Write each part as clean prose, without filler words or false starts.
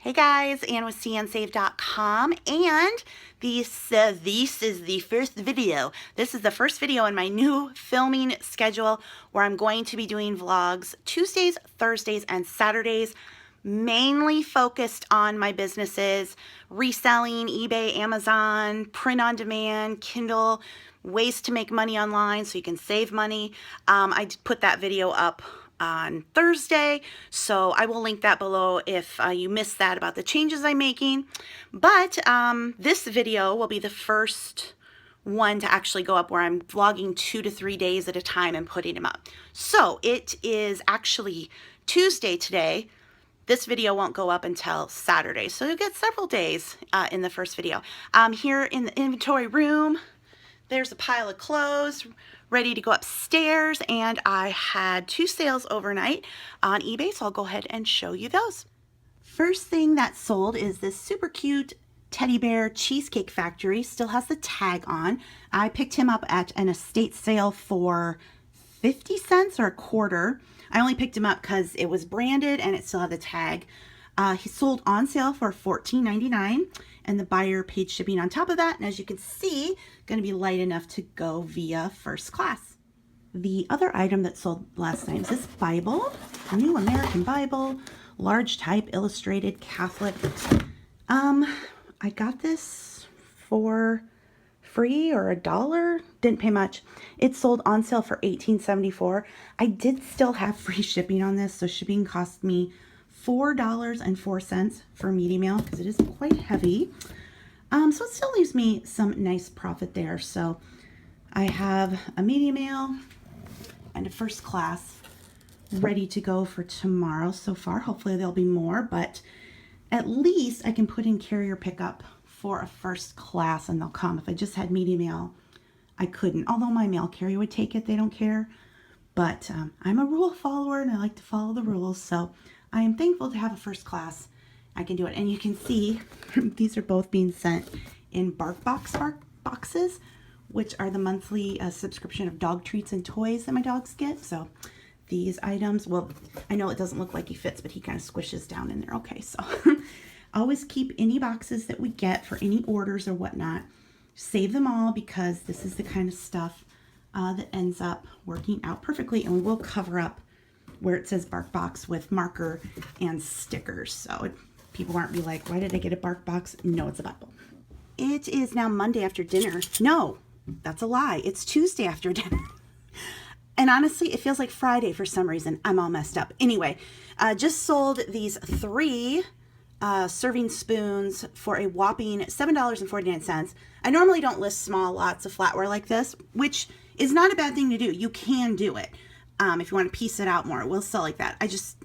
Hey guys, Ann with cnsave.com, and this is the first video. This is the first video in my new filming schedule where I'm going to be doing vlogs Tuesdays, Thursdays, and Saturdays, mainly focused on my businesses, reselling, eBay, Amazon, print on demand, Kindle, ways to make money online so you can save money. I put that video up on Thursday, so I will link that below if you missed that about the changes I'm making. But this video will be the first one to actually go up where I'm vlogging 2 to 3 days at a time and putting them up. So it is actually Tuesday today. This video won't go up until Saturday, so you'll get several days in the first video. Here in the inventory room, there's a pile of clothes ready to go upstairs, and I had 2 sales overnight on eBay, so I'll go ahead and show you those. First thing that sold is this super cute teddy bear Cheesecake Factory. Still has the tag on. I picked him up at an estate sale for 50 cents or a quarter. I only picked him up because it was branded and it still had the tag. He sold on sale for $14.99, and the buyer paid shipping on top of that. And as you can see, going to be light enough to go via first class. The other item that sold last night is this Bible, New American Bible, large type, illustrated, Catholic. I got this for free or $1. Didn't pay much. It sold on sale for $18.74. I did still have free shipping on this, so shipping cost me $4.04 for medium mail because it is quite heavy. So it still leaves me some nice profit there. So I have a medium mail and a first class ready to go for tomorrow so far. Hopefully there'll be more, but at least I can put in carrier pickup for a first class and they'll come. If I just had medium mail, I couldn't. Although my mail carrier would take it, they don't care. But I'm a rule follower and I like to follow the rules. So I am thankful to have a first class. I can do it. And you can see these are both being sent in bark boxes, which are the monthly subscription of dog treats and toys that my dogs get. So these items, well, I know it doesn't look like he fits, but he kind of squishes down in there. Okay, so always keep any boxes that we get for any orders or whatnot. Save them all because this is the kind of stuff that ends up working out perfectly, and we will cover up where it says bark box with marker and stickers, so people aren't be like, why did I get a bark box? No, it's a Bible. It is now Monday after dinner. No, that's a lie. It's Tuesday after dinner. And honestly, it feels like Friday for some reason. I'm all messed up. Anyway, just sold these 3 serving spoons for a whopping $7.49. I normally don't list small lots of flatware like this, which is not a bad thing to do. You can do it. If you want to piece it out more, we'll sell like that. I just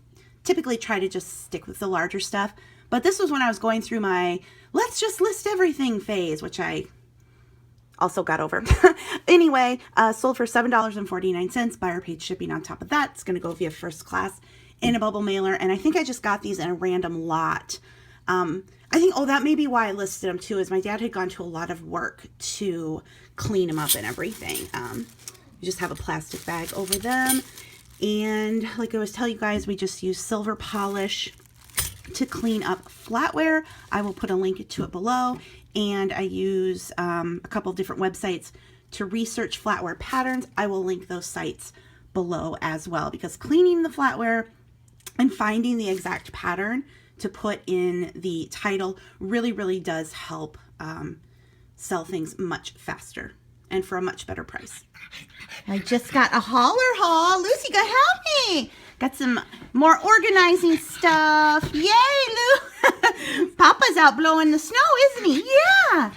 typically try to just stick with the larger stuff. But this was when I was going through my let's just list everything phase, which I also got over. Anyway, sold for $7.49. Buyer paid shipping on top of that. It's going to go via first class in a bubble mailer. And I think I just got these in a random lot. I think, that may be why I listed them too, is my dad had gone to a lot of work to clean them up and everything. You just have a plastic bag over them. And like I was telling you guys, we just use silver polish to clean up flatware. I will put a link to it below. And I use a couple of different websites to research flatware patterns. I will link those sites below as well, because cleaning the flatware and finding the exact pattern to put in the title really, really does help sell things much faster and for a much better price. I just got a Holler haul. Lucy, go help me. Got some more organizing stuff. Yay, Lou. Papa's out blowing the snow, isn't he? Yeah.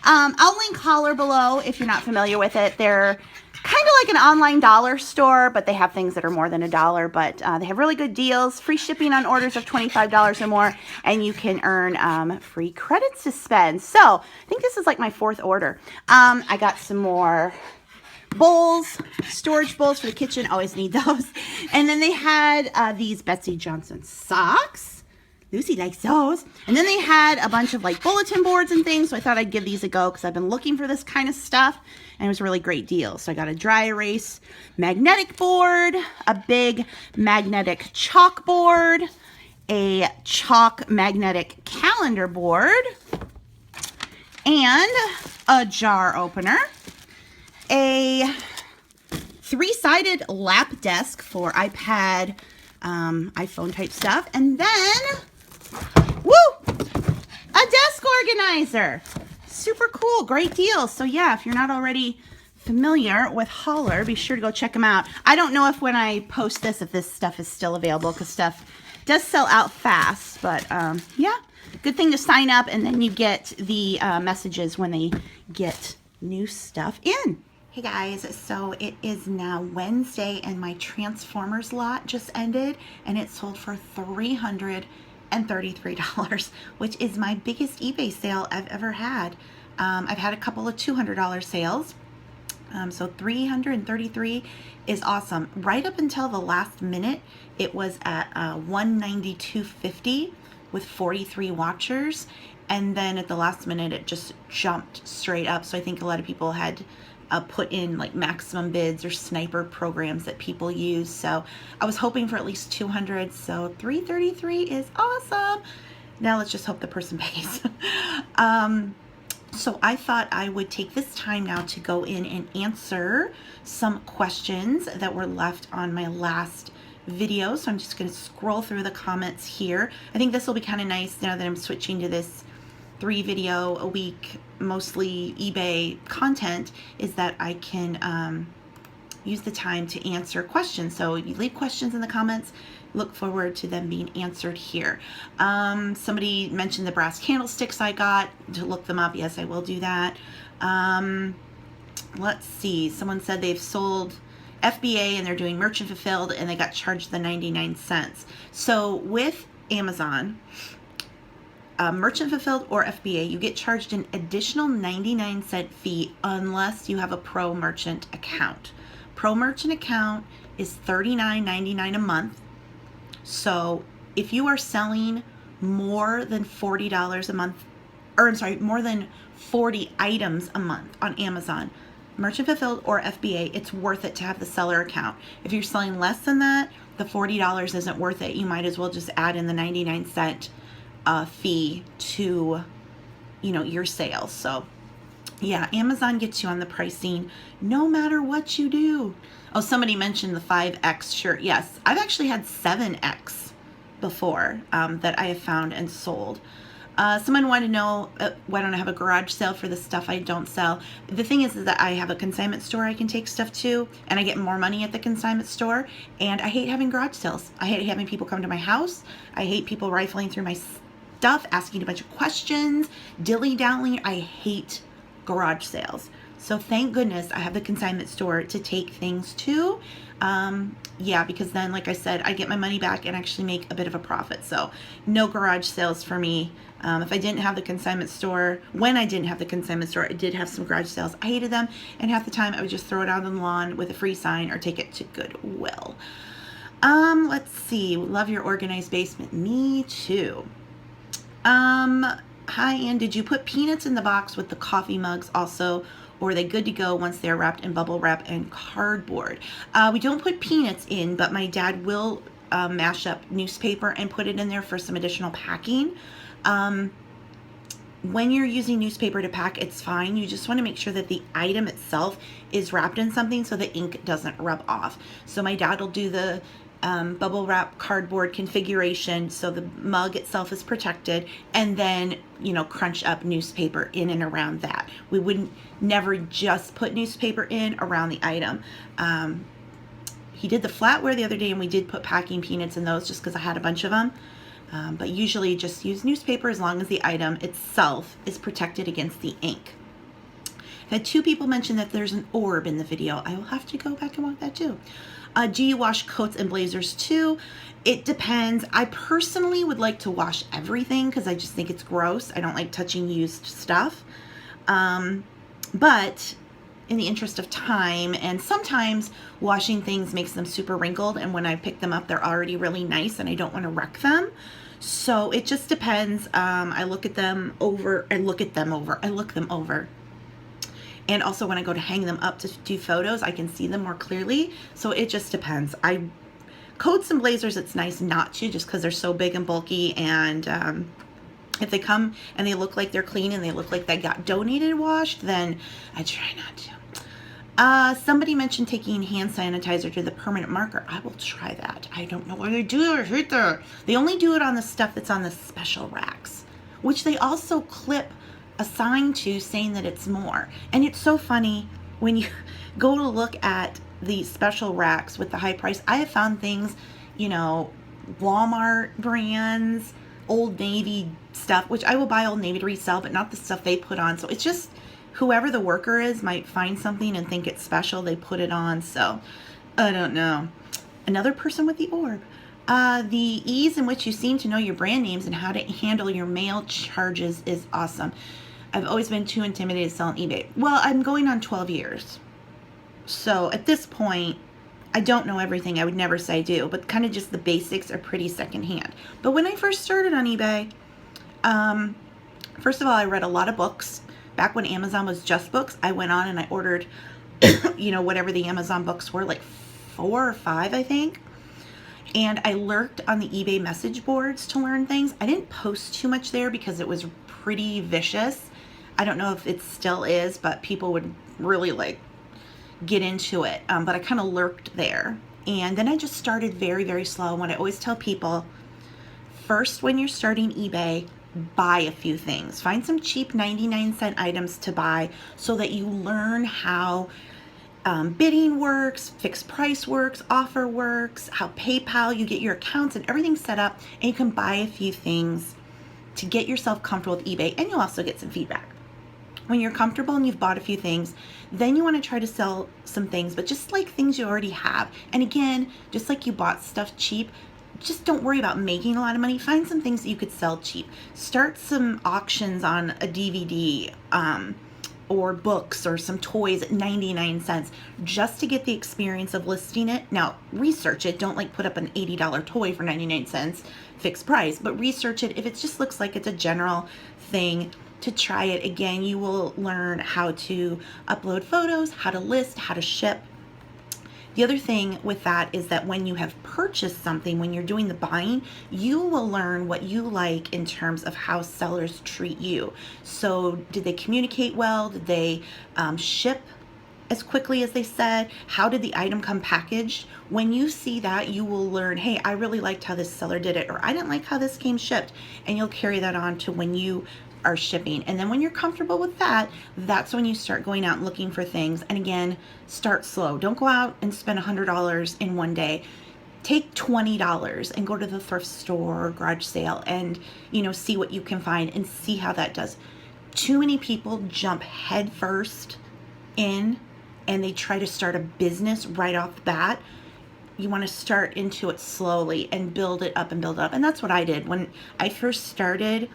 I'll link Holler below if you're not familiar with it. They're kind of like an online dollar store, but they have things that are more than $1. But they have really good deals, free shipping on orders of $25 or more, and you can earn free credits to spend. So I think this is like my 4th order. I got some more bowls, storage bowls for the kitchen. Always need those. And then they had these Betsy Johnson socks. Lucy likes those. And then they had a bunch of like bulletin boards and things. So I thought I'd give these a go because I've been looking for this kind of stuff. And it was a really great deal. So I got a dry erase magnetic board, a big magnetic chalkboard, a chalk magnetic calendar board, and a jar opener, a 3-sided lap desk for iPad, iPhone type stuff, and then, woo, a desk organizer. Super cool, great deal. So yeah, if you're not already familiar with Holler, be sure to go check them out. I don't know if when I post this, if this stuff is still available, because stuff does sell out fast, but yeah, good thing to sign up, and then you get the messages when they get new stuff in. Hey guys, so it is now Wednesday and my Transformers lot just ended and it sold for $333, which is my biggest eBay sale I've ever had. I've had a couple of $200 sales. So 333 is awesome. Right up until the last minute, it was at $192.50 with 43 watchers. And then at the last minute, it just jumped straight up. So I think a lot of people had put in like maximum bids or sniper programs that people use. So I was hoping for at least 200. So 333 is awesome. Now let's just hope the person pays. So I thought I would take this time now to go in and answer some questions that were left on my last video. So I'm just going to scroll through the comments here. I think this will be kind of nice now that I'm switching to this 3 video a week, mostly eBay content, is that I can use the time to answer questions. So you leave questions in the comments, look forward to them being answered here. Somebody mentioned the brass candlesticks I got, to look them up. Yes, I will do that. Let's see, someone said they've sold FBA and they're doing merchant fulfilled and they got charged the 99 cents. So with Amazon, merchant fulfilled or FBA, you get charged an additional 99-cent fee unless you have a pro merchant account. Pro merchant account is $39.99 a month. So if you are selling more than $40 a month, or I'm sorry, more than 40 items a month on Amazon, merchant fulfilled or FBA, it's worth it to have the seller account. If you're selling less than that, the $40 isn't worth it. You might as well just add in the 99-cent fee to, you know, your sales. So yeah, Amazon gets you on the pricing no matter what you do. Oh, somebody mentioned the 5X shirt. Yes, I've actually had 7X before that I have found and sold. Someone wanted to know why don't I have a garage sale for the stuff I don't sell. The thing is that I have a consignment store I can take stuff to, and I get more money at the consignment store, and I hate having garage sales. I hate having people come to my house. I hate people rifling through my stuff, asking a bunch of questions, dilly-dallying. I hate garage sales. So thank goodness I have the consignment store to take things to. Yeah, because then, like I said, I get my money back and actually make a bit of a profit. So no garage sales for me. If I didn't have the consignment store, when I didn't have the consignment store, I did have some garage sales. I hated them, and half the time I would just throw it out on the lawn with a free sign or take it to Goodwill. Let's see. Love your organized basement. Me too. Hi, Ann. Did you put peanuts in the box with the coffee mugs also? Or are they good to go once they're wrapped in bubble wrap and cardboard? We don't put peanuts in, but my dad will mash up newspaper and put it in there for some additional packing. When you're using newspaper to pack, it's fine. You just want to make sure that the item itself is wrapped in something so the ink doesn't rub off. So my dad will do the bubble wrap cardboard configuration so the mug itself is protected, and then, you know, crunch up newspaper in and around that. We wouldn't never just put newspaper in around the item. He did the flatware the other day, and we did put packing peanuts in those just because I had a bunch of them. But usually just use newspaper as long as the item itself is protected against the ink. I've had 2 people mention that there's an orb in the video. I will have to go back and watch that too. Do you wash coats and blazers too? It depends. I personally would like to wash everything because I just think it's gross. I don't like touching used stuff. But in the interest of time, and sometimes washing things makes them super wrinkled, and when I pick them up, they're already really nice and I don't want to wreck them. So it just depends. I look them over. And also when I go to hang them up to do photos, I can see them more clearly. So it just depends. I Coats and blazers, it's nice not to, just because they're so big and bulky, and if they come and they look like they're clean and they look like they got donated washed, then I try not to. Somebody mentioned taking hand sanitizer to the permanent marker. I will try that. I don't know why they do it. I hate that. They only do it on the stuff that's on the special racks, which they also clip a sign to saying that it's more. And it's so funny when you go to look at the special racks with the high price. I have found things, you know, Walmart brands, Old Navy stuff, which I will buy Old Navy to resell, but not the stuff they put on. So it's just whoever the worker is might find something and think it's special. They put it on. So I don't know. Another person with the orb. The ease in which you seem to know your brand names and how to handle your mail charges is awesome. I've always been too intimidated to sell on eBay. Well, I'm going on 12 years. So at this point, I don't know everything. I would never say I do, but kind of just the basics are pretty secondhand. But when I first started on eBay, first of all, I read a lot of books. Back when Amazon was just books, I went on and I ordered, you know, whatever the Amazon books were, like 4 or 5, I think. And I lurked on the eBay message boards to learn things. I didn't post too much there because it was pretty vicious. I don't know if it still is, but people would really like get into it. But I kind of lurked there. And then I just started very, very slow. And what I always tell people, first when you're starting eBay, buy a few things. Find some cheap 99-cent items to buy so that you learn how bidding works, fixed price works, offer works, how PayPal, you get your accounts and everything set up, and you can buy a few things to get yourself comfortable with eBay, and you'll also get some feedback. When you're comfortable and you've bought a few things, then you want to try to sell some things, but just like things you already have. And again, just like you bought stuff cheap, just don't worry about making a lot of money. Find some things that you could sell cheap. Start some auctions on a DVD or books or some toys at 99 cents just to get the experience of listing it. Now, research it. Don't like put up an $80 toy for 99 cents fixed price, but research it. If it just looks like it's a general thing, to try it. Again, you will learn how to upload photos, how to list, how to ship. The other thing with that is that when you have purchased something, when you're doing the buying, you will learn what you like in terms of how sellers treat you. So did they communicate well? Did they ship as quickly as they said? How did the item come packaged? When you see that, you will learn, hey, I really liked how this seller did it, or I didn't like how this came shipped. And you'll carry that on to when you are shipping. And then when you're comfortable with that, that's when you start going out and looking for things. And again, start slow. Don't go out and spend $100 in one day. Take $20 and go to the thrift store or garage sale and, you know, see what you can find and see how that does. Too many people jump head first in and they try to start a business right off the bat. You want to start into it slowly and build it up and build it up. And that's what I did. When I first started,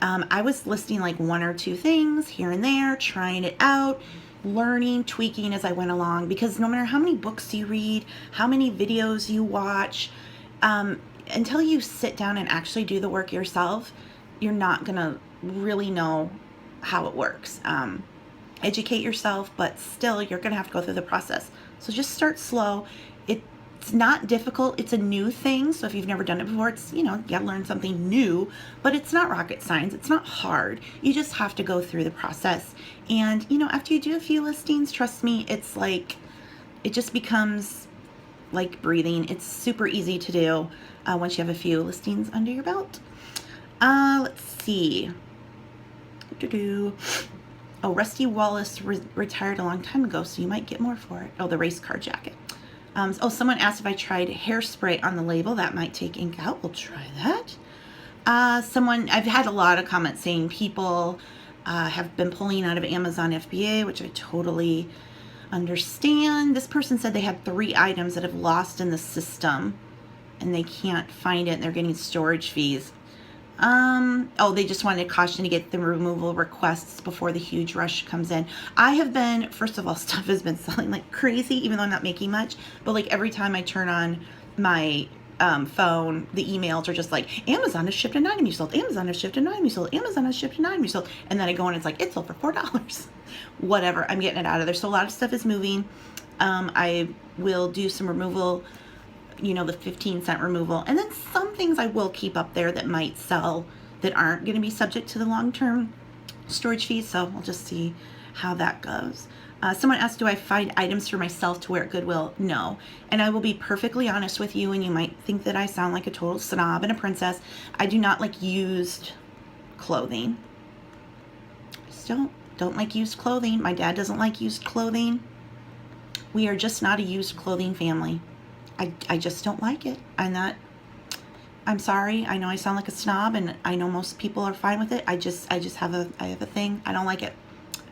I was listing like 1 or 2 things here and there, trying it out, learning, tweaking as I went along, because no matter how many books you read, how many videos you watch, until you sit down and actually do the work yourself, you're not going to really know how it works. Educate yourself, but still you're going to have to go through the process. So just start slow. It's not difficult. It's a new thing. So if you've never done it before, it's, you know, you got to learn something new, but it's not rocket science. It's not hard. You just have to go through the process. And, you know, after you do a few listings, trust me, it's like, it just becomes like breathing. It's super easy to do once you have a few listings under your belt. Let's see. Oh, Rusty Wallace retired a long time ago, so you might get more for it. Oh, the race car jacket. Oh, someone asked if I tried hairspray on the label. That might take ink out. We'll try that. I've had a lot of comments saying people have been pulling out of Amazon FBA, which I totally understand. This person said they had 3 items that have lost in the system and they can't find it and they're getting storage fees. Oh, they just wanted a caution to get the removal requests before the huge rush comes in. I have been, first of all, stuff has been selling like crazy, even though I'm not making much, but like every time I turn on my phone, the emails are just like, Amazon has shipped an item you sold, Amazon has shipped an item you sold, Amazon has shipped an item you sold, and then I go on and it's like, it's sold for $4. Whatever, I'm getting it out of there. So a lot of stuff is moving. I will do some removal you know, the 15-cent removal. And then some things I will keep up there that might sell that aren't going to be subject to the long-term storage fees. So we'll just see how that goes. Someone asked, do I find items for myself to wear at Goodwill? No. And I will be perfectly honest with you, and you might think that I sound like a total snob and a princess. I do not like used clothing. Just don't like used clothing. My dad doesn't like used clothing. We are just not a used clothing family. I just don't like it. I'm sorry. I know I sound like a snob, and I know most people are fine with it. I have a thing. I don't like it.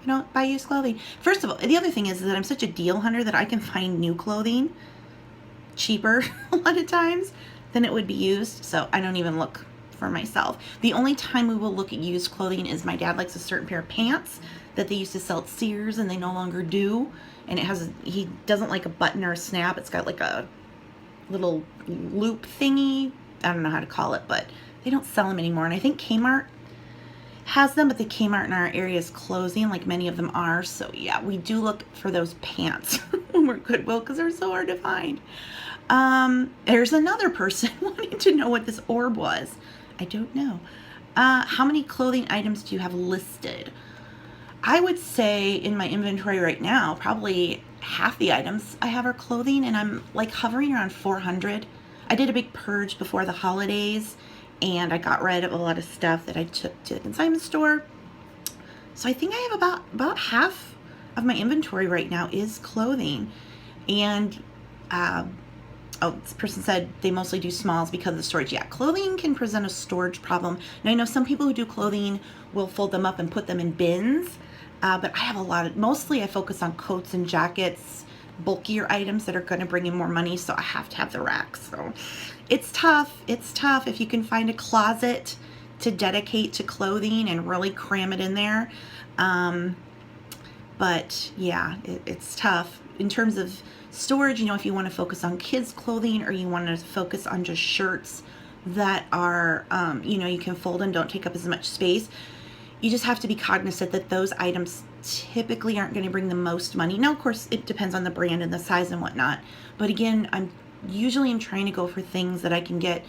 I don't buy used clothing. First of all, the other thing is that I'm such a deal hunter that I can find new clothing cheaper a lot of times than it would be used. So I don't even look for myself. The only time we will look at used clothing is my dad likes a certain pair of pants that they used to sell at Sears and they no longer do. And he doesn't like a button or a snap. It's got like a little loop thingy. I don't know how to call it, but they don't sell them anymore. And I think Kmart has them, but the Kmart in our area is closing, like many of them are. So yeah, we do look for those pants when we're at Goodwill because they're so hard to find. There's another person wanting to know what this orb was. I don't know. How many clothing items do you have listed? I would say in my inventory right now, probably half the items I have are clothing, and I'm like hovering around 400. I did a big purge before the holidays, and I got rid of a lot of stuff that I took to the consignment store. So I think I have about half of my inventory right now is clothing. And this person said they mostly do smalls because of the storage. Yeah, clothing can present a storage problem. Now I know some people who do clothing will fold them up and put them in bins, but I have mostly I focus on coats and jackets, bulkier items that are going to bring in more money, so I have to have the racks. So it's tough. It's tough if you can find a closet to dedicate to clothing and really cram it in there. But yeah, it's tough in terms of storage. You know, if you want to focus on kids clothing, or you want to focus on just shirts that are you know, you can fold and don't take up as much space, you just have to be cognizant that those items typically aren't going to bring the most money. Now, of course, it depends on the brand and the size and whatnot. But again, I'm trying to go for things that I can get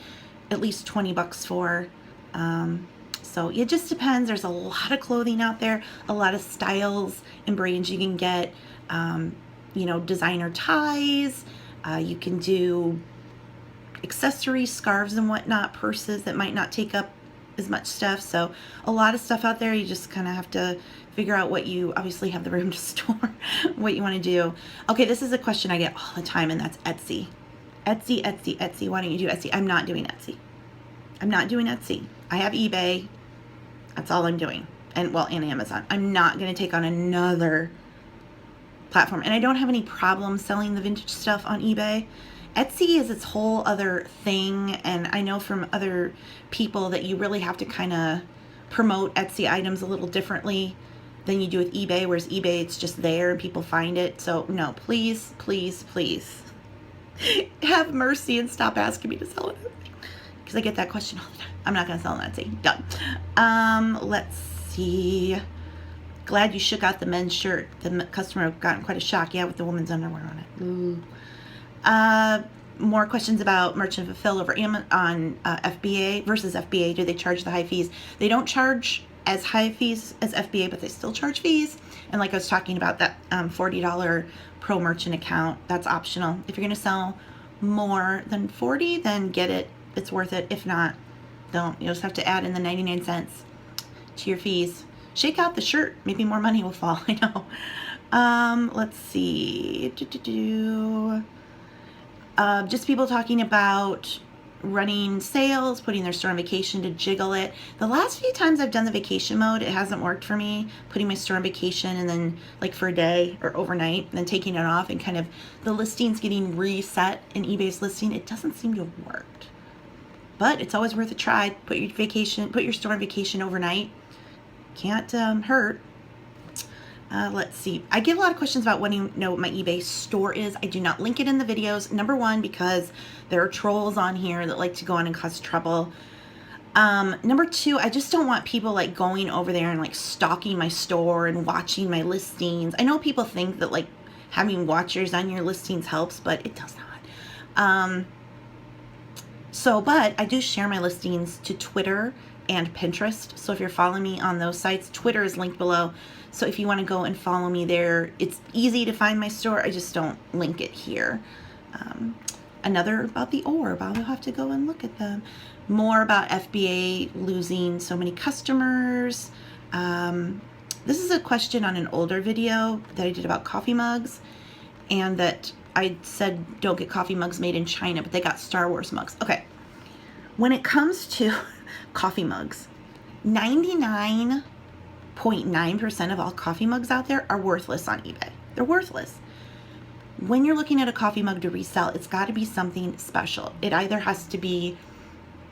at least 20 bucks for. So it just depends. There's a lot of clothing out there, a lot of styles and brands you can get. You know, designer ties. You can do accessories, scarves and whatnot, purses that might not take up as much stuff. So a lot of stuff out there. You just kind of have to figure out what you obviously have the room to store, what you want to do. Okay, this is a question I get all the time, and that's Etsy. Etsy, Etsy, Etsy. Why don't you do Etsy? I'm not doing Etsy. I'm not doing Etsy. I have eBay. That's all I'm doing. And Amazon. I'm not going to take on another platform. And I don't have any problem selling the vintage stuff on eBay. Etsy is its whole other thing, and I know from other people that you really have to kind of promote Etsy items a little differently than you do with eBay, whereas eBay, it's just there and people find it. So no, please, please, please have mercy and stop asking me to sell it, because I get that question all the time. I'm not going to sell on Etsy. Done. Let's see. Glad you shook out the men's shirt. The customer got quite a shock. Yeah, with the woman's underwear on it. Ooh. More questions about merchant fulfill over on FBA versus FBA. Do they charge the high fees? They don't charge as high fees as FBA, but they still charge fees. And like I was talking about, that $40 pro merchant account, that's optional. If you're going to sell more than 40, then get it. It's worth it. If not, don't. You just have to add in the 99 cents to your fees. Shake out the shirt. Maybe more money will fall. I know. Let's see. Just people talking about running sales, putting their store on vacation to jiggle it. The last few times I've done the vacation mode, it hasn't worked for me. Putting my store on vacation and then like for a day or overnight and then taking it off, and kind of the listings getting reset in eBay's listing, it doesn't seem to have worked. But it's always worth a try. Put your store on vacation overnight. Can't hurt. Let's see. I get a lot of questions about wanting to know what my eBay store is. I do not link it in the videos. Number one, because there are trolls on here that like to go on and cause trouble. Number two, I just don't want people like going over there and like stalking my store and watching my listings. I know people think that like having watchers on your listings helps, but it does not. So, but I do share my listings to Twitter and Pinterest. So if you're following me on those sites, Twitter is linked below. So if you want to go and follow me there, it's easy to find my store. I just don't link it here. Another about the orb, I'll have to go and look at them. More about FBA losing so many customers. This is a question on an older video that I did about coffee mugs, and that I said don't get coffee mugs made in China, but they got Star Wars mugs. Okay, when it comes to coffee mugs, 99.9% of all coffee mugs out there are worthless on eBay. They're worthless. When you're looking at a coffee mug to resell, it's got to be something special. It either has to be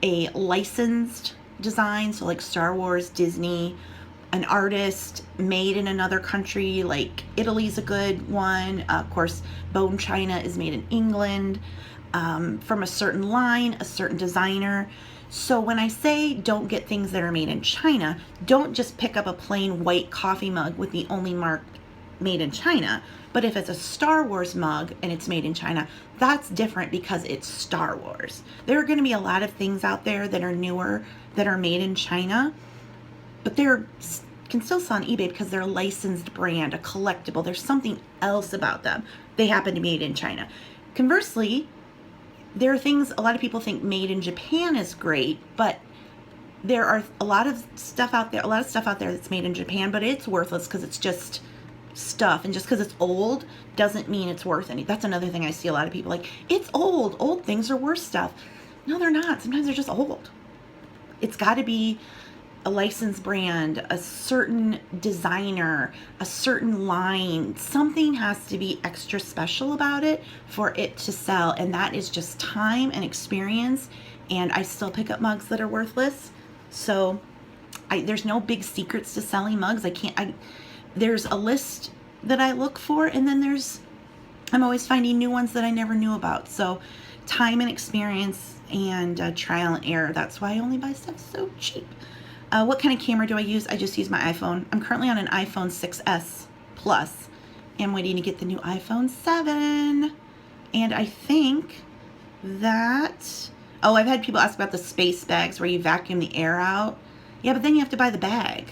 a licensed design, so like Star Wars, Disney, an artist made in another country, like Italy's a good one. Of course, Bone China is made in England, from a certain line, a certain designer. So when I say don't get things that are made in China, don't just pick up a plain white coffee mug with the only mark made in China. But if it's a Star Wars mug and it's made in China, that's different because it's Star Wars. There are going to be a lot of things out there that are newer that are made in China, but they're can still sell on eBay because they're a licensed brand, a collectible. There's something else about them. They happen to be made in China. Conversely, there are things a lot of people think made in Japan is great, but there are a lot of stuff out there that's made in Japan, but it's worthless because it's just stuff, and just because it's old doesn't mean it's worth any. That's another thing I see a lot of people like, it's old things are worth stuff. No, they're not. Sometimes they're just old. It's got to be a licensed brand, a certain designer, a certain line. Something has to be extra special about it for it to sell, and that is just time and experience. And I still pick up mugs that are worthless. So there's no big secrets to selling mugs. There's a list that I look for, and then I'm always finding new ones that I never knew about. So time and experience and trial and error. That's why I only buy stuff so cheap. What kind of camera do I use? I just use my iPhone. I'm currently on an iPhone 6S Plus. I'm waiting to get the new iPhone 7. And I think that... Oh, I've had people ask about the space bags where you vacuum the air out. Yeah, but then you have to buy the bag.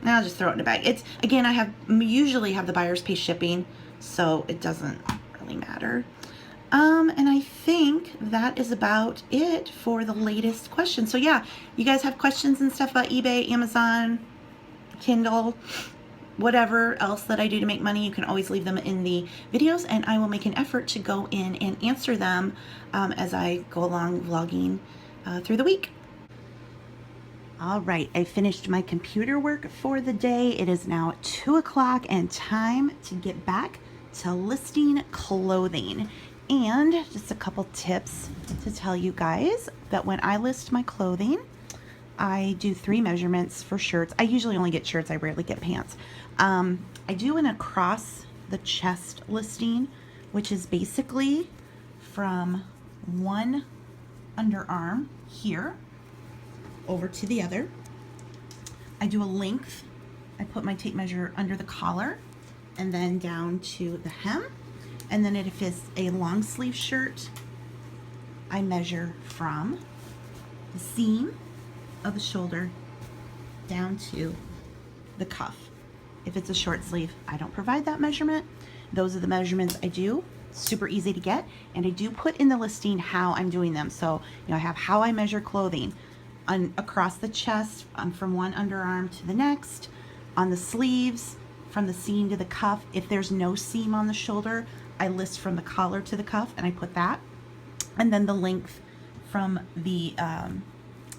Now I'll just throw it in a bag. It's, again, I usually have the buyers pay shipping, so it doesn't really matter. And I think that is about it for the latest question. So yeah, you guys have questions and stuff about eBay, Amazon, Kindle, whatever else that I do to make money, you can always leave them in the videos, and I will make an effort to go in and answer them as I go along vlogging through the week. All right, I finished my computer work for the day. It is now 2 o'clock and time to get back to listing clothing. And just a couple tips to tell you guys that when I list my clothing, I do 3 measurements for shirts. I usually only get shirts, I rarely get pants. I do an across the chest listing, which is basically from one underarm here over to the other. I do a length. I put my tape measure under the collar and then down to the hem. And then if it's a long sleeve shirt, I measure from the seam of the shoulder down to the cuff. If it's a short sleeve, I don't provide that measurement. Those are the measurements I do. Super easy to get. And I do put in the listing how I'm doing them. So, I have how I measure clothing across the chest, from one underarm to the next, on the sleeves, from the seam to the cuff. If there's no seam on the shoulder, I list from the collar to the cuff, and I put that. And then the length from the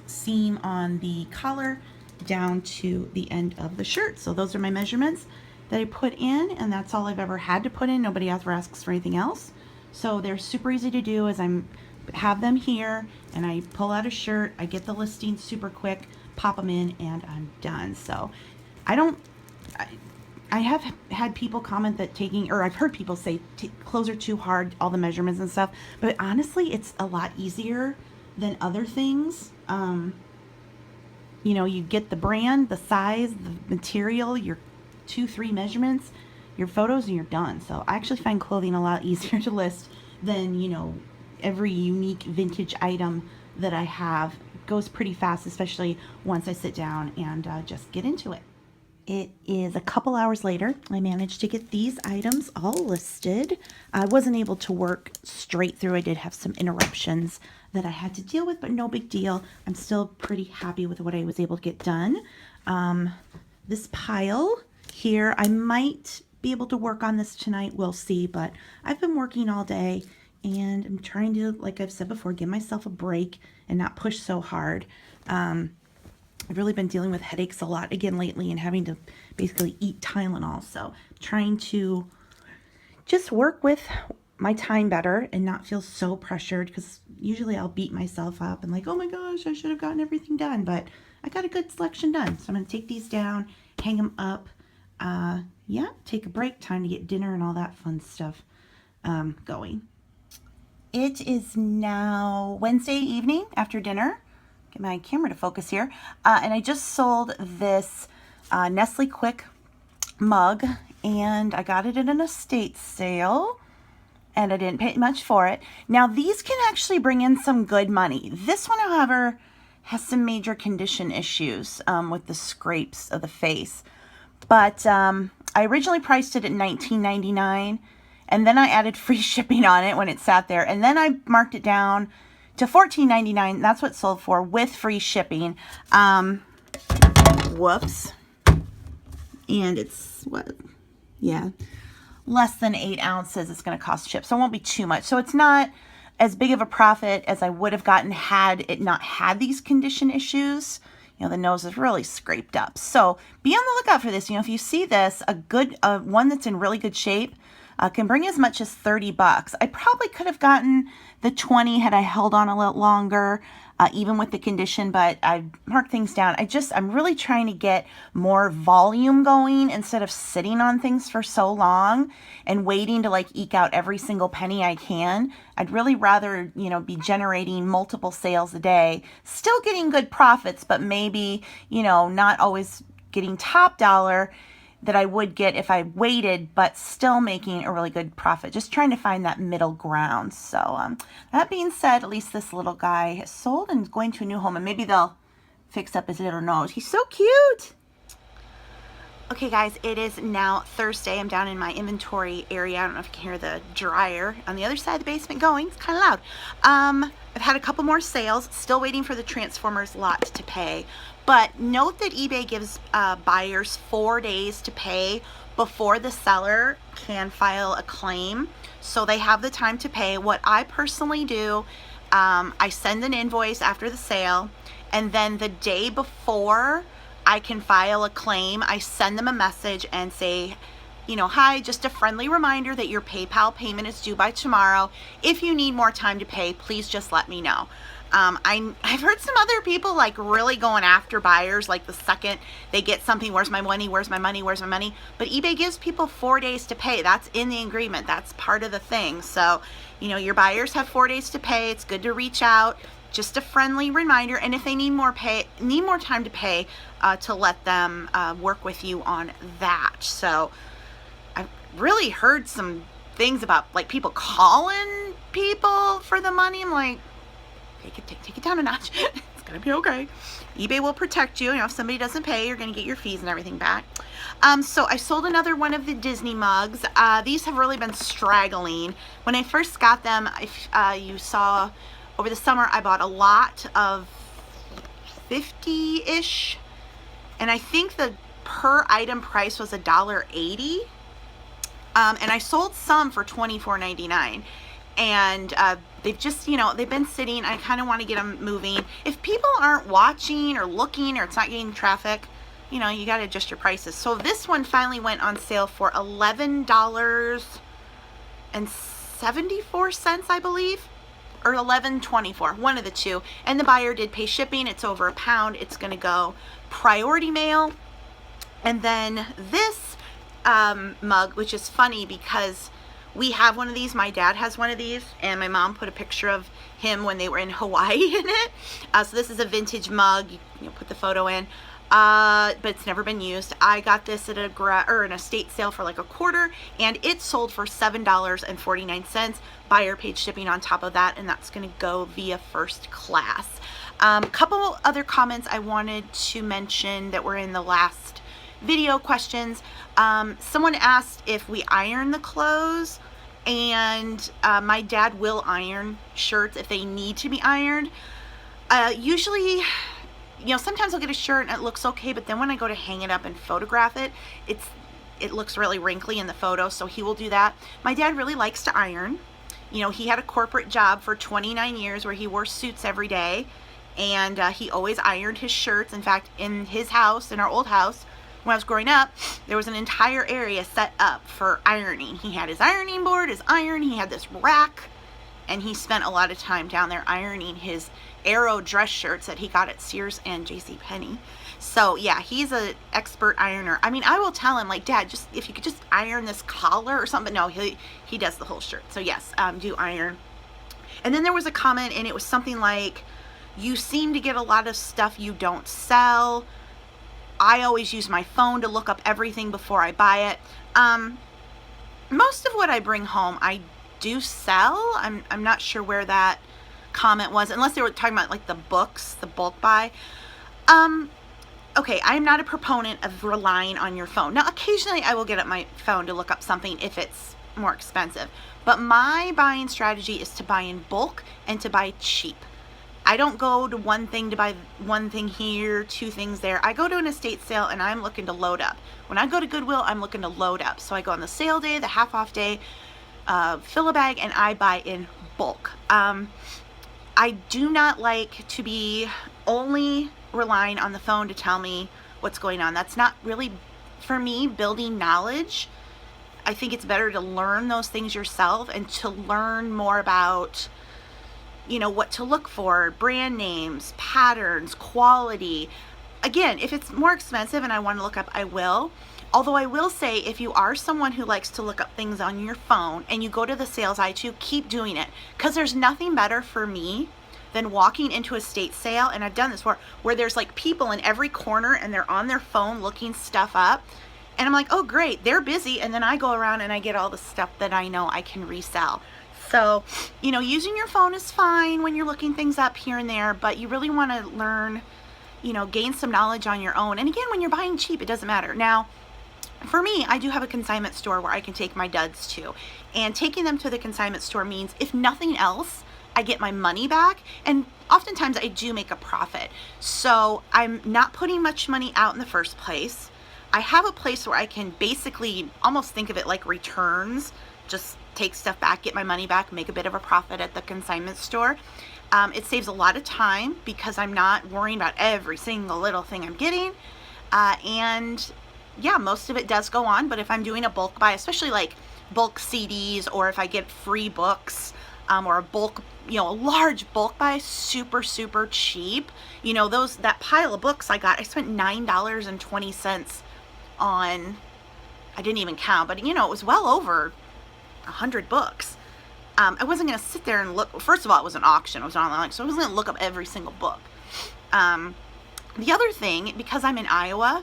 seam on the collar down to the end of the shirt. So those are my measurements that I put in, and that's all I've ever had to put in. Nobody ever asks for anything else. So they're super easy to do. As I have them here, and I pull out a shirt, I get the listing super quick, pop them in, and I'm done. So I have had people comment that I've heard people say clothes are too hard, all the measurements and stuff, but honestly, it's a lot easier than other things. You get the brand, the size, the material, your 2-3 measurements, your photos, and you're done. So I actually find clothing a lot easier to list than, every unique vintage item that I have. It goes pretty fast, especially once I sit down and just get into it. It is a couple hours later. I managed to get these items all listed. I wasn't able to work straight through. I did have some interruptions that I had to deal with, but no big deal. I'm still pretty happy with what I was able to get done. This pile here, I might be able to work on this tonight. We'll see, but I've been working all day and I'm trying to, like I've said before, give myself a break and not push so hard. I've really been dealing with headaches a lot again lately and having to basically eat Tylenol. So trying to just work with my time better and not feel so pressured, because usually I'll beat myself up and like, oh my gosh, I should have gotten everything done. But I got a good selection done. So I'm going to take these down, hang them up. Yeah, take a break, time to get dinner and all that fun stuff going. It is now Wednesday evening after dinner. Get my camera to focus here. And I just sold this Nestle Quick mug, and I got it at an estate sale, and I didn't pay much for it. Now, these can actually bring in some good money. This one, however, has some major condition issues with the scrapes of the face. But I originally priced it at $19.99, and then I added free shipping on it when it sat there, and then I marked it down to $14.99. That's what it sold for with free shipping. Whoops. And it's what? Yeah, less than 8 ounces it's going to cost ship, so it won't be too much. So it's not as big of a profit as I would have gotten had it not had these condition issues. You know, the nose is really scraped up. So be on the lookout for this. You know, if you see this, a good one that's in really good shape can bring as much as $30. I probably could have gotten the 20 had I held on a little longer, even with the condition, but I marked things down. I'm really trying to get more volume going instead of sitting on things for so long and waiting to like eke out every single penny I can. I'd really rather, you know, be generating multiple sales a day, still getting good profits, but maybe, you know, not always getting top dollar that I would get if I waited, but still making a really good profit. Just trying to find that middle ground. So that being said, at least this little guy has sold and is going to a new home, and maybe they'll fix up his little nose. He's so cute. Okay guys, it is now Thursday. I'm down in my inventory area. I don't know if you can hear the dryer on the other side of the basement going. It's kind of loud. I've had a couple more sales. Still waiting for the Transformers lot to pay. But note that eBay gives buyers 4 days to pay before the seller can file a claim. So they have the time to pay. What I personally do, I send an invoice after the sale, and then the day before I can file a claim, I send them a message and say, you know, hi, just a friendly reminder that your PayPal payment is due by tomorrow. If you need more time to pay, please just let me know. I've heard some other people like really going after buyers, like the second they get something, where's my money, where's my money, where's my money? But eBay gives people 4 days to pay. That's in the agreement. That's part of the thing. So, you know, your buyers have 4 days to pay. It's good to reach out. Just a friendly reminder. And if they need more time to pay, to let them work with you on that. So I've really heard some things about like people calling people for the money. I'm like, take it down a notch. It's gonna be okay. eBay will protect you. You know, if somebody doesn't pay, you're gonna get your fees and everything back. So I sold another one of the Disney mugs. These have really been straggling. When I first got them, if you saw over the summer, I bought a lot of 50-ish, and I think the per item price was $1.80. And I sold some for $24.99. And they've just, you know, they've been sitting. I kind of want to get them moving. If people aren't watching or looking, or it's not getting traffic, you know, you got to adjust your prices. So this one finally went on sale for $11.74, I believe, or $11.24, one of the two. And the buyer did pay shipping. It's over £1. It's going to go priority mail. And then this mug, which is funny because we have one of these. My dad has one of these, and my mom put a picture of him when they were in Hawaii in it. So this is a vintage mug. You know, put the photo in. but it's never been used. I got this at an estate sale for like a quarter, and it sold for $7.49. Buyer paid shipping on top of that, and that's going to go via first class. A couple other comments I wanted to mention that were in the last video questions. Someone asked if we iron the clothes, and my dad will iron shirts if they need to be ironed. Usually, you know, sometimes I'll get a shirt and it looks okay, but then when I go to hang it up and photograph it, it looks really wrinkly in the photo, so he will do that. My dad really likes to iron. You know, he had a corporate job for 29 years where he wore suits every day, and he always ironed his shirts. In fact, in his house, in our old house, when I was growing up, there was an entire area set up for ironing. He had his ironing board, his iron, he had this rack, and he spent a lot of time down there ironing his Arrow dress shirts that he got at Sears and JCPenney. So yeah, he's an expert ironer. I mean, I will tell him, like, Dad, just if you could just iron this collar or something. No, he does the whole shirt. So yes, do iron. And then there was a comment, and it was something like, you seem to get a lot of stuff you don't sell. I always use my phone to look up everything before I buy it. Most of what I bring home I do sell. I'm not sure where that comment was, unless they were talking about like the books, the bulk buy. Okay, I'm not a proponent of relying on your phone. Now, occasionally I will get up my phone to look up something if it's more expensive, but my buying strategy is to buy in bulk and to buy cheap. I don't go to one thing to buy one thing here, two things there. I go to an estate sale and I'm looking to load up. When I go to Goodwill, I'm looking to load up. So I go on the sale day, the half off day, fill a bag, and I buy in bulk. I do not like to be only relying on the phone to tell me what's going on. That's not really, for me, building knowledge. I think it's better to learn those things yourself and to learn more about, you know, what to look for, brand names, patterns, quality. Again, if it's more expensive and I want to look up, I will. Although I will say, if you are someone who likes to look up things on your phone and you go to the sales eye too, keep doing it. Because there's nothing better for me than walking into a estate sale, and I've done this where there's like people in every corner and they're on their phone looking stuff up. And I'm like, oh great, they're busy. And then I go around and I get all the stuff that I know I can resell. So, you know, using your phone is fine when you're looking things up here and there, but you really want to learn, you know, gain some knowledge on your own. And again, when you're buying cheap, it doesn't matter. Now, for me, I do have a consignment store where I can take my duds to. And taking them to the consignment store means, if nothing else, I get my money back. And oftentimes I do make a profit. So I'm not putting much money out in the first place. I have a place where I can basically almost think of it like returns. Just take stuff back, get my money back, make a bit of a profit at the consignment store. It saves a lot of time because I'm not worrying about every single little thing I'm getting. And yeah, most of it does go on, but if I'm doing a bulk buy, especially like bulk CDs, or if I get free books, or a bulk, you know, a large bulk buy, super, super cheap. You know, that pile of books I got, I spent $9.20 on, I didn't even count, but you know, it was well over 100 books. I wasn't going to sit there and look. First of all, it was an auction. It was online, so I wasn't going to look up every single book. The other thing, because I'm in Iowa,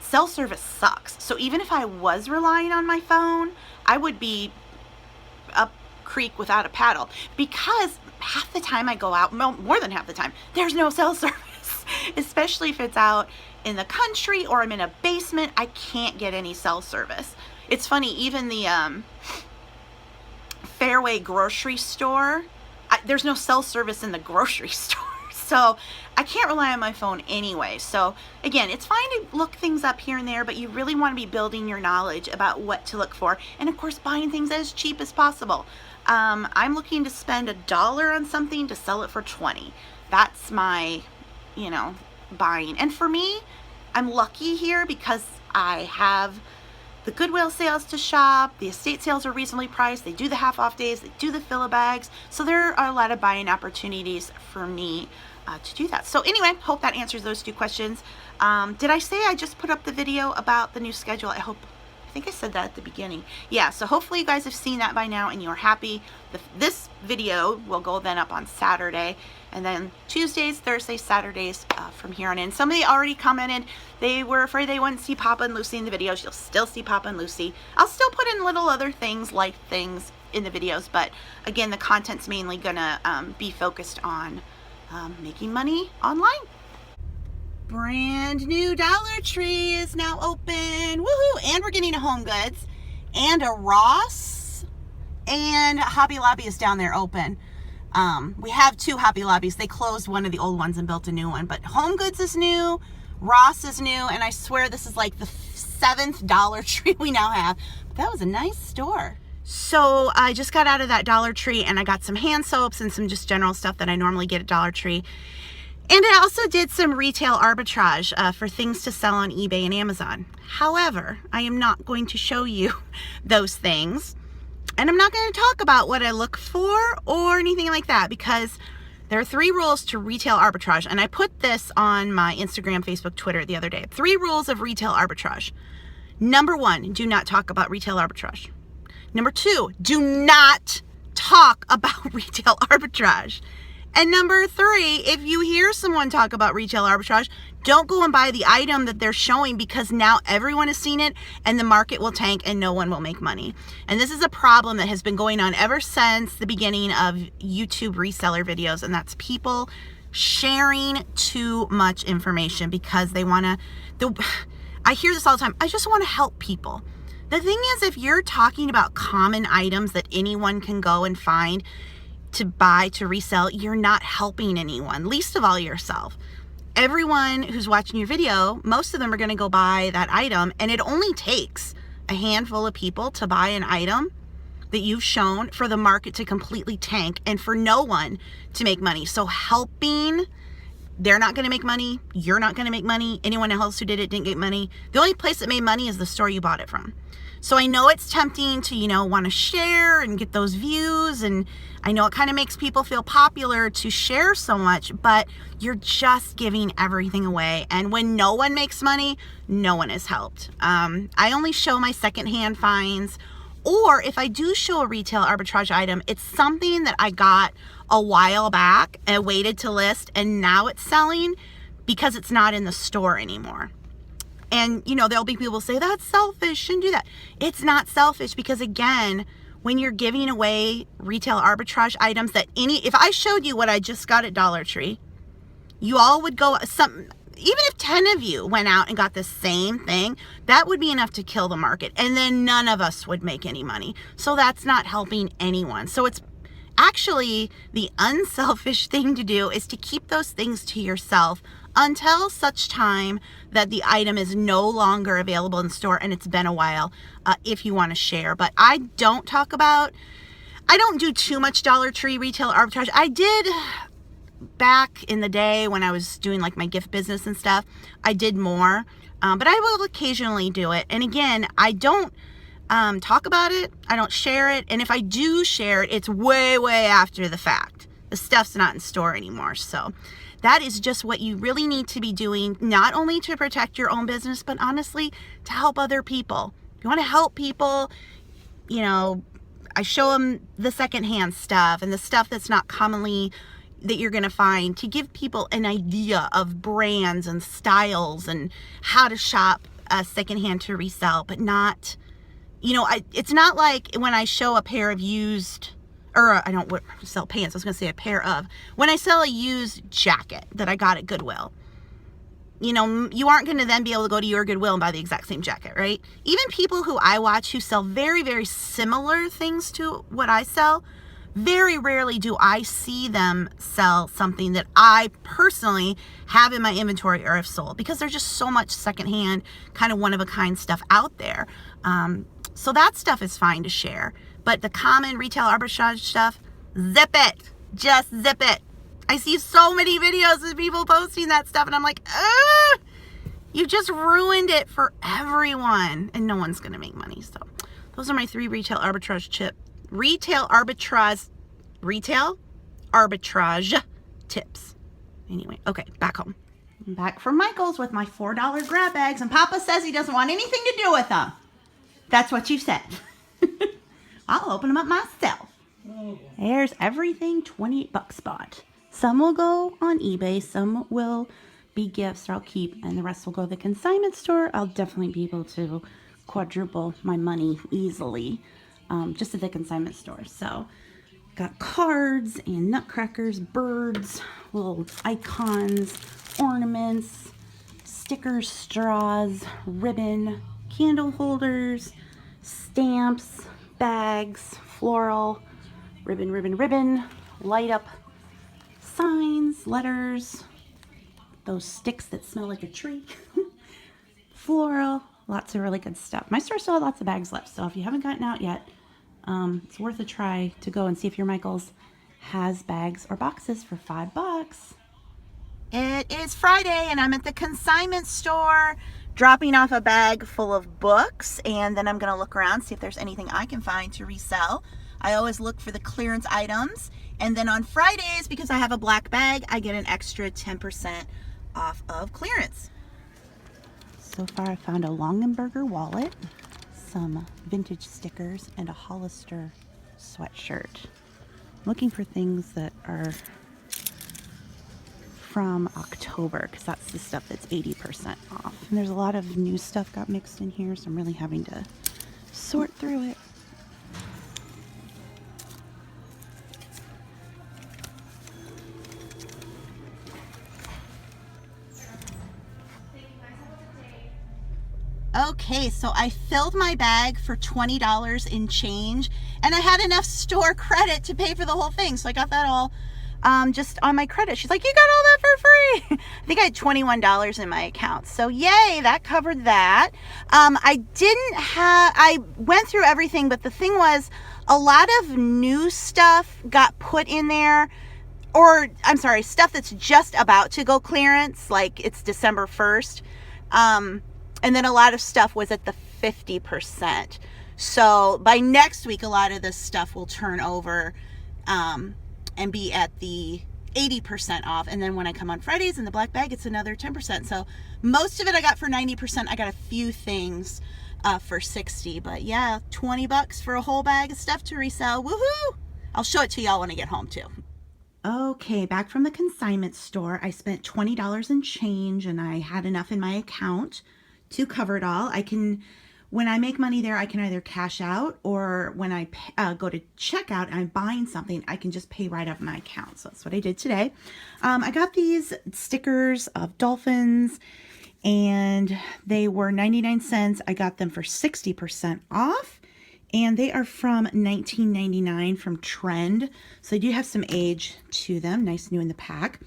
cell service sucks. So even if I was relying on my phone, I would be up creek without a paddle, because half the time I go out, more than half the time, there's no cell service. Especially if it's out in the country or I'm in a basement, I can't get any cell service. It's funny, even the Fairway grocery store, there's no cell service in the grocery store. So I can't rely on my phone anyway. So again, it's fine to look things up here and there, but you really want to be building your knowledge about what to look for. And of course, buying things as cheap as possible. I'm looking to spend $1 on something to sell it for 20. That's my, you know, buying. And for me, I'm lucky here because I have the Goodwill sales to shop. The estate sales are reasonably priced. They do the half off days. They do the fill-a-bags. So there are a lot of buying opportunities for me to do that. So anyway, hope that answers those two questions. Did I say I just put up the video about the new schedule? I think I said that at the beginning. Yeah, so hopefully you guys have seen that by now and you're happy. This video will go then up on Saturday, And then Tuesdays, Thursdays, Saturdays from here on in. Somebody already commented they were afraid they wouldn't see Papa and Lucy in the videos. You'll still see Papa and Lucy. I'll still put in little other things, life things in the videos, but again, the content's mainly gonna be focused on making money online. Brand new Dollar Tree is now open. Woohoo! And we're getting a Home Goods and a Ross, and Hobby Lobby is down there open. We have 2 Hobby Lobbies. They closed one of the old ones and built a new one, but Home Goods is new, Ross is new, and I swear this is like the 7th Dollar Tree we now have. But that was a nice store. So I just got out of that Dollar Tree and I got some hand soaps and some just general stuff that I normally get at Dollar Tree. And I also did some retail arbitrage for things to sell on eBay and Amazon. However, I am not going to show you those things. And I'm not going to talk about what I look for or anything like that, because there are 3 rules to retail arbitrage. And I put this on my Instagram, Facebook, Twitter the other day. 3 rules of retail arbitrage. Number 1, do not talk about retail arbitrage. Number 2, do not talk about retail arbitrage. And number 3, if you hear someone talk about retail arbitrage, don't go and buy the item that they're showing, because now everyone has seen it and the market will tank and no one will make money. And this is a problem that has been going on ever since the beginning of YouTube reseller videos, and that's people sharing too much information because they want to. I hear this all the time. I just want to help people. The thing is, if you're talking about common items that anyone can go and find to buy, to resell, you're not helping anyone, least of all yourself. Everyone who's watching your video, most of them are going to go buy that item, and it only takes a handful of people to buy an item that you've shown for the market to completely tank and for no one to make money. So helping, they're not going to make money. You're not going to make money. Anyone else who did it didn't get money. The only place that made money is the store you bought it from. So I know it's tempting to, want to share and get those views. And I know it kind of makes people feel popular to share so much, but you're just giving everything away. And when no one makes money, no one is helped. I only show my secondhand finds, or if I do show a retail arbitrage item, it's something that I got a while back and waited to list, and now it's selling because it's not in the store anymore. And, there'll be people say, that's selfish, shouldn't do that. It's not selfish, because again, when you're giving away retail arbitrage items if I showed you what I just got at Dollar Tree, you all would go, even if 10 of you went out and got the same thing, that would be enough to kill the market. And then none of us would make any money. So that's not helping anyone. So it's actually the unselfish thing to do is to keep those things to yourself until such time that the item is no longer available in the store and it's been a while, if you want to share. But I don't do too much Dollar Tree retail arbitrage. I did back in the day when I was doing like my gift business and stuff. I did more, but I will occasionally do it. And again, I don't talk about it. I don't share it. And if I do share it, it's way, way after the fact. The stuff's not in store anymore. So that is just what you really need to be doing, not only to protect your own business, but honestly, to help other people. If you want to help people, I show them the secondhand stuff and the stuff that's not commonly that you're going to find, to give people an idea of brands and styles and how to shop secondhand to resell, but not, it's not like when I show a pair of used, or I don't sell pants, I was going to say a pair of, when I sell a used jacket that I got at Goodwill, you aren't going to then be able to go to your Goodwill and buy the exact same jacket, right? Even people who I watch who sell very, very similar things to what I sell, very rarely do I see them sell something that I personally have in my inventory or have sold, because there's just so much secondhand, kind of one-of-a-kind stuff out there. So that stuff is fine to share. But the common retail arbitrage stuff, zip it. Just zip it. I see so many videos of people posting that stuff, and I'm like, you just ruined it for everyone, and no one's going to make money. So those are my 3 retail arbitrage tips. Anyway, okay, back home. I'm back from Michael's with my $4 grab bags, and Papa says he doesn't want anything to do with them. That's what you said. I'll open them up myself. There's everything 28 bucks bought. Some will go on eBay, some will be gifts or I'll keep, and the rest will go to the consignment store. I'll definitely be able to quadruple my money easily just at the consignment store. So got cards and nutcrackers, birds, little icons, ornaments, stickers, straws, ribbon, candle holders, stamps, bags, floral, ribbon, light up signs, letters, those sticks that smell like a tree, floral, lots of really good stuff. My store still has lots of bags left, so if you haven't gotten out yet, it's worth a try to go and see if your Michaels has bags or boxes for $5. It is Friday and I'm at the consignment store dropping off a bag full of books, and then I'm going to look around, see if there's anything I can find to resell. I always look for the clearance items, and then on Fridays, because I have a black bag, I get an extra 10% off of clearance. So far I found a Longenberger wallet, some vintage stickers, and a Hollister sweatshirt. Looking for things that are from October, because that's the stuff that's 80% off. And there's a lot of new stuff got mixed in here, so I'm really having to sort through it. Okay, so I filled my bag for $20 in change, and I had enough store credit to pay for the whole thing, so I got that all just on my credit. She's like, you got all that for free. I think I had $21 in my account, so yay, that covered that. I went through everything, but the thing was, a lot of new stuff got put in there, or I'm sorry, stuff that's just about to go clearance, like it's December 1st. And then a lot of stuff was at the 50%. So by next week, a lot of this stuff will turn over and be at the 80% off. And then when I come on Fridays in the black bag, it's another 10%. So most of it I got for 90%. I got a few things for 60. But yeah, $20 for a whole bag of stuff to resell. Woohoo! I'll show it to y'all when I get home too. Okay, back from the consignment store. I spent $20 in change, and I had enough in my account to cover it all. When I make money there, I can either cash out, or when I go to checkout and I'm buying something, I can just pay right out of my account. So that's what I did today. I got these stickers of dolphins, and they were 99 cents. I got them for 60% off, and they are from 1999 from Trend. So they do have some age to them. Nice new in the pack.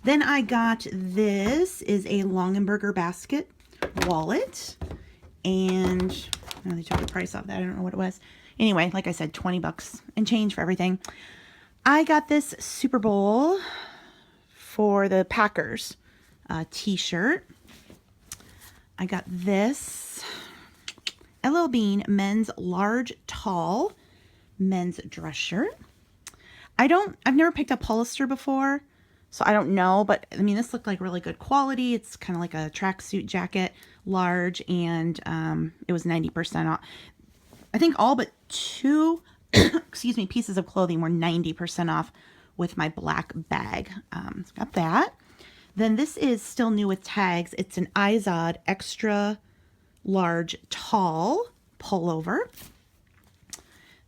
Then I got this is a Longenberger basket wallet, and they took the price off that. I don't know what it was. Anyway, like I said, $20 and change for everything. I got this Super Bowl for the Packers t-shirt. I got this LL Bean men's large tall men's dress shirt. I've never picked up Hollister before, so I don't know, but I mean, this looked like really good quality. It's kind of like a tracksuit jacket, large, and it was 90% off. I think all but two, excuse me, pieces of clothing were 90% off with my black bag. Got that. Then this is still new with tags. It's an Izod extra large tall pullover.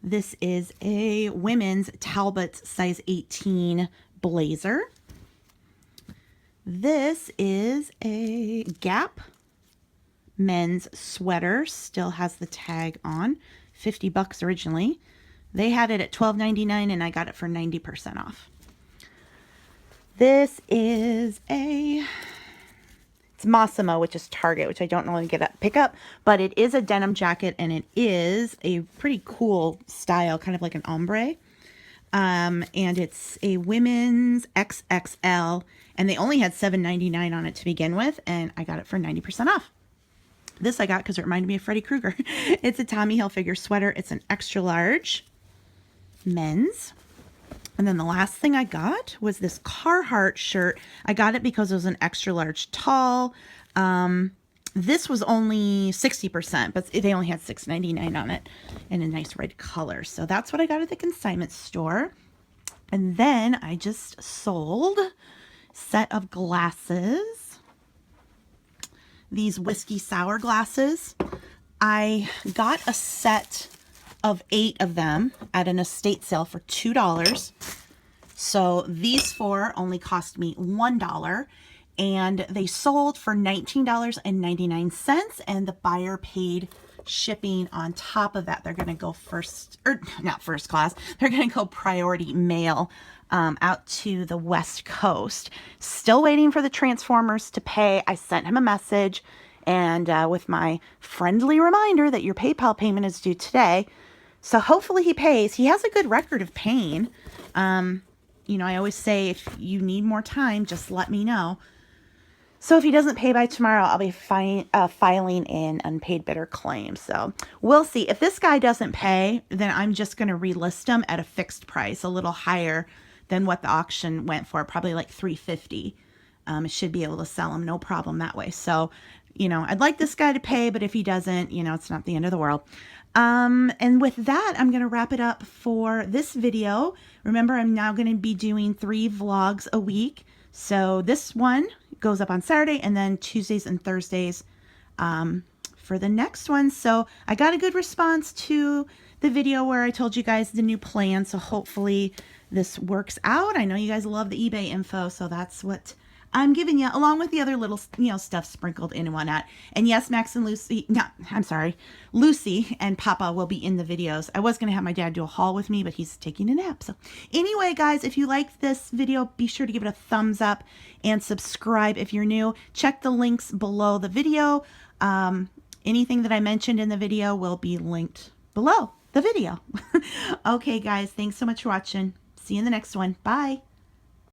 This is a women's Talbot size 18 blazer. This is a Gap men's sweater, still has the tag on, $50 originally. They had it at $12.99 and I got it for 90% off. This is it's Massimo, which is Target, which I don't normally pick up, but it is a denim jacket, and it is a pretty cool style, kind of like an ombre. And it's a women's XXL, and they only had $7.99 on it to begin with, and I got it for 90% off. This I got because it reminded me of Freddy Krueger. It's a Tommy Hilfiger sweater. It's an extra large men's. And then the last thing I got was this Carhartt shirt. I got it because it was an extra large tall. This was only 60%, but they only had $6.99 on it in a nice red color. So that's what I got at the consignment store. And then I just sold a set of glasses, these whiskey sour glasses. I got a set of 8 of them at an estate sale for $2. So these 4 only cost me $1, and they sold for $19.99, and the buyer paid shipping on top of that. They're going to go first, or not first class, they're going to go priority mail out to the West Coast. Still waiting for the Transformers to pay. I sent him a message, and with my friendly reminder that your PayPal payment is due today. So hopefully he pays. He has a good record of paying. You know, I always say if you need more time, just let me know. So if he doesn't pay by tomorrow, I'll be filing an unpaid bidder claim. So we'll see. If this guy doesn't pay, then I'm just going to relist him at a fixed price, a little higher than what the auction went for, probably like $350. I should be able to sell him no problem that way. So, you know, I'd like this guy to pay, but if he doesn't, you know, it's not the end of the world. And with that, I'm going to wrap it up for this video. Remember, I'm now going to be doing 3 vlogs a week. So this one goes up on Saturday, and then Tuesdays and Thursdays for the next one. So I got a good response to the video where I told you guys the new plan. So hopefully this works out. I know you guys love the eBay info, so that's what I'm giving you, along with the other little, you know, stuff sprinkled in and whatnot. And yes, Max and Lucy, no, I'm sorry, Lucy and Papa will be in the videos. I was going to have my dad do a haul with me, but he's taking a nap. So anyway, guys, if you like this video, be sure to give it a thumbs up and subscribe if you're new. Check the links below the video. Anything that I mentioned in the video will be linked below the video. Okay, guys, thanks so much for watching. See you in the next one. Bye.